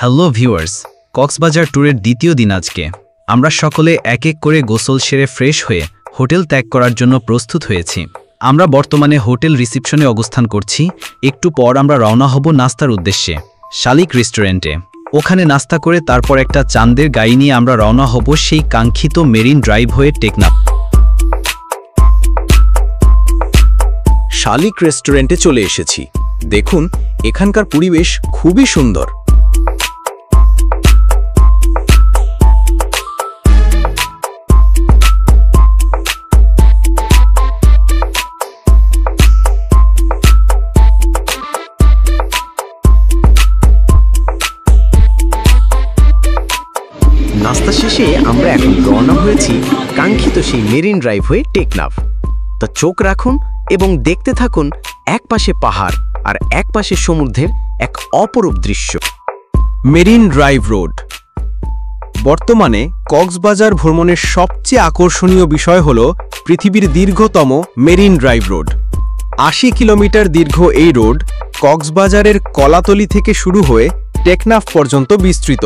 Hello viewers, Cox's Bazar ট্যুরের দ্বিতীয় দিন আজকে। আমরা সকলে এক এক করে গোসল সেরে ফ্রেশ হয়ে হোটেল ত্যাগ করার জন্য প্রস্তুত হয়েছি। আমরা বর্তমানে হোটেল রিসেপশনে অবস্থান করছি। একটু পর আমরা রওনা হব নাস্তার উদ্দেশ্যে শালিক রেস্টুরেন্টে। ওখানে নাস্তা করে তারপর একটা চাঁদের গাড়ি নিয়ে আমরা রওনা হব সেই কাঙ্ক্ষিত মেরিন ড্রাইভ হয়ে টেকনাফ। শালিক রেস্টুরেন্টে চলে এসেছি। দেখুন, এখানকার পরিবেশ খুবই সুন্দর। নাস্তা শেষে আমরা এখন রওনা হয়েছি কাঙ্ক্ষিত সেই মেরিন ড্রাইভ হয়ে টেকনাফ। তা চোখ রাখুন এবং দেখতে থাকুন, এক পাশে পাহাড় আর এক পাশে সমুদ্রের এক অপরূপ দৃশ্য। মেরিন ড্রাইভ রোড বর্তমানে কক্সবাজার ভ্রমণের সবচেয়ে আকর্ষণীয় বিষয় হল পৃথিবীর দীর্ঘতম মেরিন ড্রাইভ রোড। ৮০ কিলোমিটার দীর্ঘ এই রোড কক্সবাজারের কলাতলি থেকে শুরু হয়ে টেকনাফ পর্যন্ত বিস্তৃত।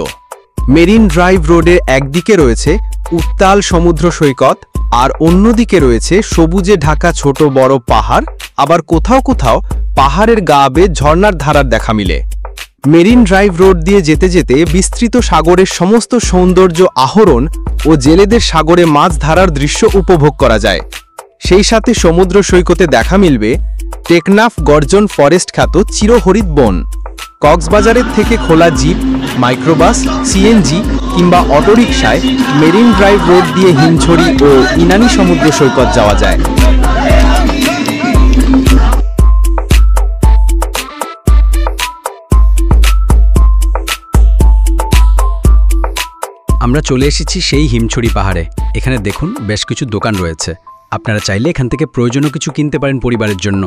মেরিন ড্রাইভ রোডের একদিকে রয়েছে উত্তাল সমুদ্র সৈকত আর অন্যদিকে রয়েছে সবুজে ঢাকা ছোট বড় পাহাড়, আবার কোথাও কোথাও পাহাড়ের গা বেয়ে ঝর্ণার ধারার দেখা মিলে। মেরিন ড্রাইভ রোড দিয়ে যেতে যেতে বিস্তৃত সাগরের সমস্ত সৌন্দর্য আহরণ ও জেলেদের সাগরে মাছ ধরার দৃশ্য উপভোগ করা যায়। সেই সাথে সমুদ্র সৈকতে দেখা মিলবে টেকনাফ গর্জন ফরেস্ট খ্যাত চিরহরিৎ বন। কক্সবাজারের থেকে খোলা জিপ, মাইক্রোবাস, সিএনজি কিংবা অটোরিকশায় মেরিন ড্রাইভ রোড দিয়ে হিমছড়ি ও ইনানি সমুদ্র সৈকত যাওয়া যায়। আমরা চলে এসেছি সেই হিমছড়ি পাহাড়ে। এখানে দেখুন বেশ কিছু দোকান রয়েছে। আপনারা চাইলে এখান থেকে প্রয়োজনীয় কিছু কিনতে পারেন পরিবারের জন্য।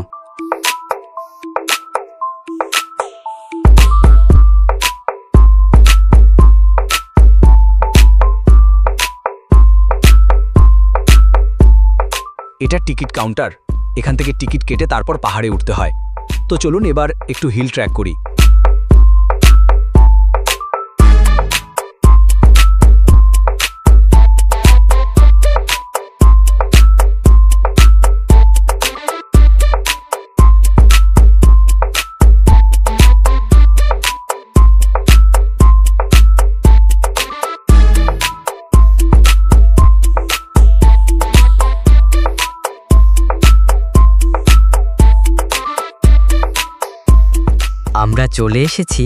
এটা টিকিট কাউন্টার। এখান থেকে টিকিট কেটে তারপর পাহাড়ে উঠতে হয়। তো চলুন এবার একটু হিল ট্র্যাক করি। আমরা চলে এসেছি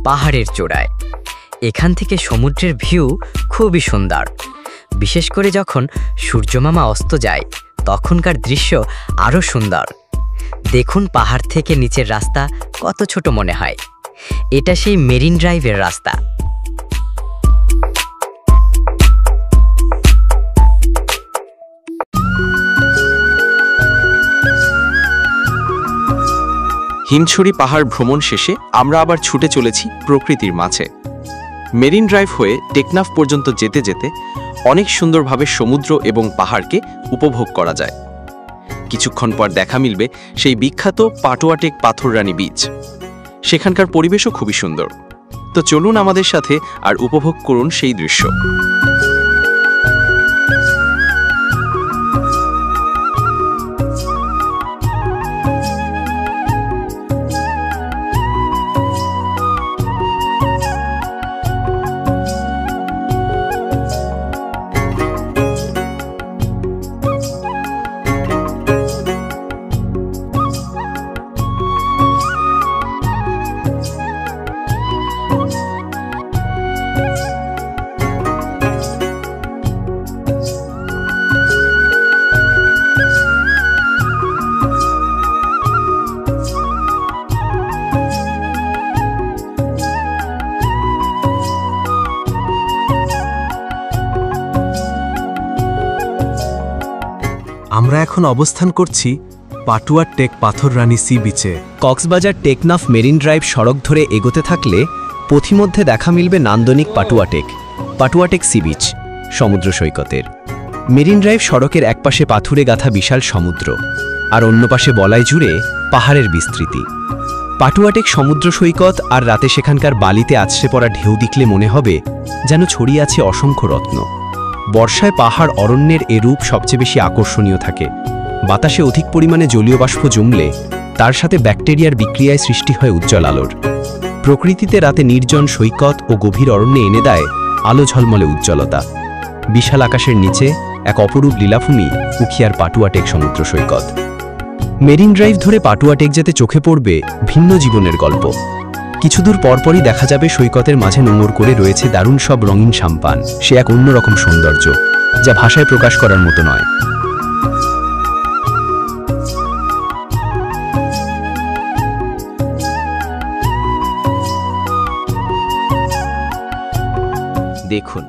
পাহাড়ের চূড়ায়। এখান থেকে সমুদ্রের ভিউ খুবই সুন্দর। বিশেষ করে যখন সূর্যমামা অস্ত যায় তখনকার দৃশ্য আরও সুন্দর। দেখুন পাহাড় থেকে নিচের রাস্তা কত ছোট মনে হয়। এটা সেই মেরিন ড্রাইভের রাস্তা। হিমছড়ি পাহাড় ভ্রমণ শেষে আমরা আবার ছুটে চলেছি প্রকৃতির মাঝে। মেরিন ড্রাইভ হয়ে টেকনাফ পর্যন্ত যেতে যেতে অনেক সুন্দরভাবে সমুদ্র এবং পাহাড়কে উপভোগ করা যায়। কিছুক্ষণ পর দেখা মিলবে সেই বিখ্যাত পাটুয়াটেক পাথররানী বিচ। সেখানকার পরিবেশও খুবই সুন্দর। তো চলুন আমাদের সাথে আর উপভোগ করুন সেই দৃশ্য। আমরা এখন অবস্থান করছি পাটুয়াটেক পাথররানী সি বিচে। কক্সবাজার টেকনাফ মেরিন ড্রাইভ সড়ক ধরে এগোতে থাকলে পথিমধ্যে দেখা মিলবে নান্দনিক পাটুয়াটেক সি বিচ সমুদ্র সৈকতের। মেরিন ড্রাইভ সড়কের একপাশে পাথুরে গাঁথা বিশাল সমুদ্র আর অন্য পাশে বলাই জুড়ে পাহাড়ের বিস্তৃতি। পাটুয়াটেক সমুদ্র সৈকত আর রাতে সেখানকার বালিতে আছড়ে পড়া ঢেউ দেখলে মনে হবে যেন ছড়িয়ে আছে অসংখ্য রত্ন। বর্ষায় পাহাড় অরণ্যের এ রূপ সবচেয়ে বেশি আকর্ষণীয় থাকে। বাতাসে অধিক পরিমাণে জলীয় বাষ্প জমলে তার সাথে ব্যাকটেরিয়ার বিক্রিয়ায় সৃষ্টি হয় উজ্জ্বল আলোর। প্রকৃতিতে রাতে নির্জন সৈকত ও গভীর অরণ্যে এনে দেয় আলো ঝলমলে উজ্জ্বলতা। বিশাল আকাশের নিচে এক অপরূপ লীলাভূমি উখিয়ার পাটুয়াটেক সমুদ্র সৈকত। মেরিন ড্রাইভ ধরে পাটুয়াটেক যেতে চোখে পড়বে ভিন্ন জীবনের গল্প। কিছুদূর পরপরই দেখা যাবে সৈকতের মাঝে নোঙর করে রয়েছে দারুণ সব রঙিন সাম্পান। সে এক অন্যরকম সৌন্দর্য যা ভাষায় প্রকাশ করার মতো নয়। দেখুন,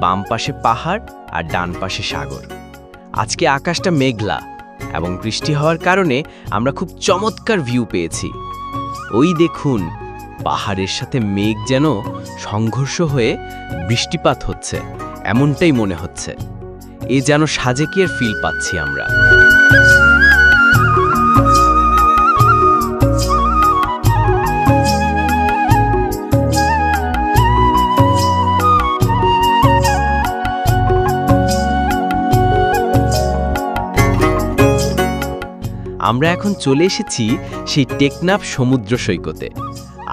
বাম পাশে পাহাড় আর ডান পাশে সাগর। আজকে আকাশটা মেঘলা এবং বৃষ্টি হওয়ার কারণে আমরা খুব চমৎকার ভিউ পেয়েছি। ওই দেখুন, পাহাড়ের সাথে মেঘ যেন সংঘর্ষ হয়ে বৃষ্টিপাত হচ্ছে, এমনটাই মনে হচ্ছে। এ যেন সাজেকের ফিল পাচ্ছি আমরা। আমরা এখন চলে এসেছি সেই টেকনাফ সমুদ্র সৈকতে।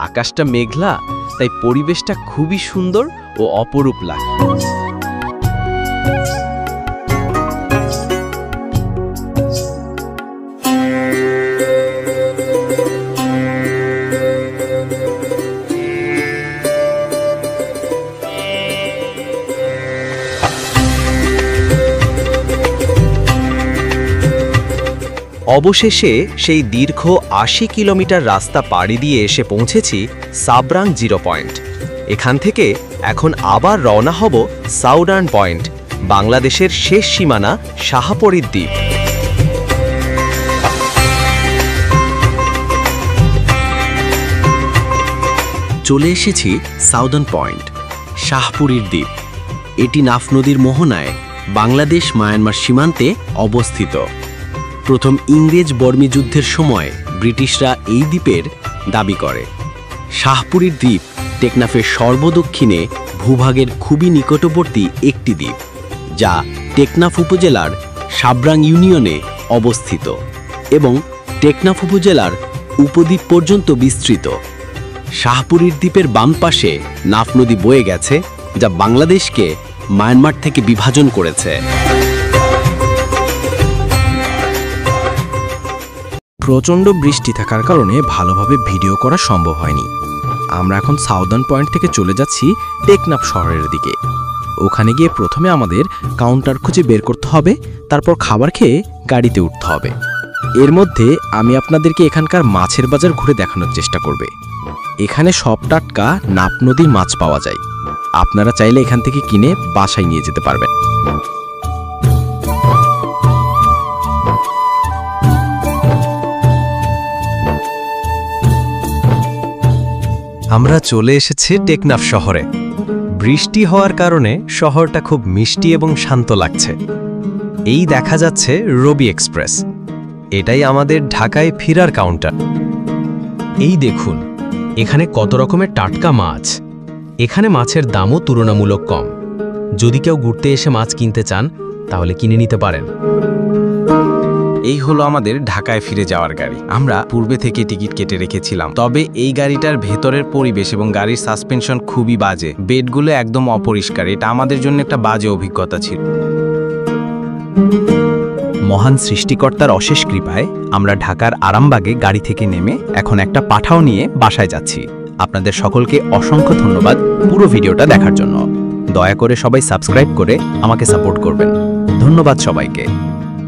আকাশটা মেঘলা, তাই পরিবেশটা খুবই সুন্দর ও অপরূপ লাগে। অবশেষে সেই দীর্ঘ ৮০ কিলোমিটার রাস্তা পাড়ি দিয়ে এসে পৌঁছেছি সাবরাং জিরো পয়েন্ট। এখান থেকে এখন আবার রওনা হব সাউদার্ন পয়েন্ট, বাংলাদেশের শেষ সীমানা শাহপরীর দ্বীপ। চলে এসেছি সাউদার্ন পয়েন্ট, শাহপুরীর দ্বীপ। এটি নাফ নদীর মোহনায় বাংলাদেশ মায়ানমার সীমান্তে অবস্থিত। প্রথম ইংরেজ বর্মী যুদ্ধের সময় ব্রিটিশরা এই দ্বীপের দাবি করে। শাহপুরীর দ্বীপ টেকনাফের সর্বদক্ষিণে ভূভাগের খুবই নিকটবর্তী একটি দ্বীপ, যা টেকনাফ উপজেলার সাবরাং ইউনিয়নে অবস্থিত এবং টেকনাফ উপজেলার উপদ্বীপ পর্যন্ত বিস্তৃত। শাহপুরীর দ্বীপের বাম পাশে নাফ নদী বয়ে গেছে, যা বাংলাদেশকে মায়ানমার থেকে বিভাজন করেছে। প্রচণ্ড বৃষ্টি থাকার কারণে ভালোভাবে ভিডিও করা সম্ভব হয়নি। আমরা এখন সাউদার্ন পয়েন্ট থেকে চলে যাচ্ছি টেকনাফ শহরের দিকে। ওখানে গিয়ে প্রথমে আমাদের কাউন্টার খুঁজে বের করতে হবে, তারপর খাবার খেয়ে গাড়িতে উঠতে হবে। এর মধ্যে আমি আপনাদেরকে এখানকার মাছের বাজার ঘুরে দেখানোর চেষ্টা করবে। এখানে সব টাটকা নাফ নদীর মাছ পাওয়া যায়। আপনারা চাইলে এখান থেকে কিনে বাসায় নিয়ে যেতে পারবেন। আমরা চলে এসেছি টেকনাফ শহরে। বৃষ্টি হওয়ার কারণে শহরটা খুব মিষ্টি এবং শান্ত লাগছে। এই দেখা যাচ্ছে রবি এক্সপ্রেস, এটাই আমাদের ঢাকায় ফেরার কাউন্টার। এই দেখুন, এখানে কত রকমের টাটকা মাছ। এখানে মাছের দামও তুলনামূলক কম। যদি কেউ ঘুরতে এসে মাছ কিনতে চান তাহলে কিনে নিতে পারেন। এই হলো আমাদের ঢাকায় ফিরে যাওয়ার গাড়ি। আমরা পূর্বে থেকে টিকিট কেটে রেখেছিলাম, তবে এই গাড়িটার ভেতরের পরিবেশ এবং গাড়ির সাসপেনশন খুবই বাজে। বেডগুলো একদম অপরিষ্কার। এটা আমাদের জন্য একটা বাজে অভিজ্ঞতা ছিল। মহান সৃষ্টিকর্তার অশেষ কৃপায় আমরা ঢাকার আরামবাগে গাড়ি থেকে নেমে এখন একটা পাঠাও নিয়ে বাসায় যাচ্ছি। আপনাদের সকলকে অসংখ্য ধন্যবাদ পুরো ভিডিওটা দেখার জন্য। দয়া করে সবাই সাবস্ক্রাইব করে আমাকে সাপোর্ট করবেন। ধন্যবাদ সবাইকে।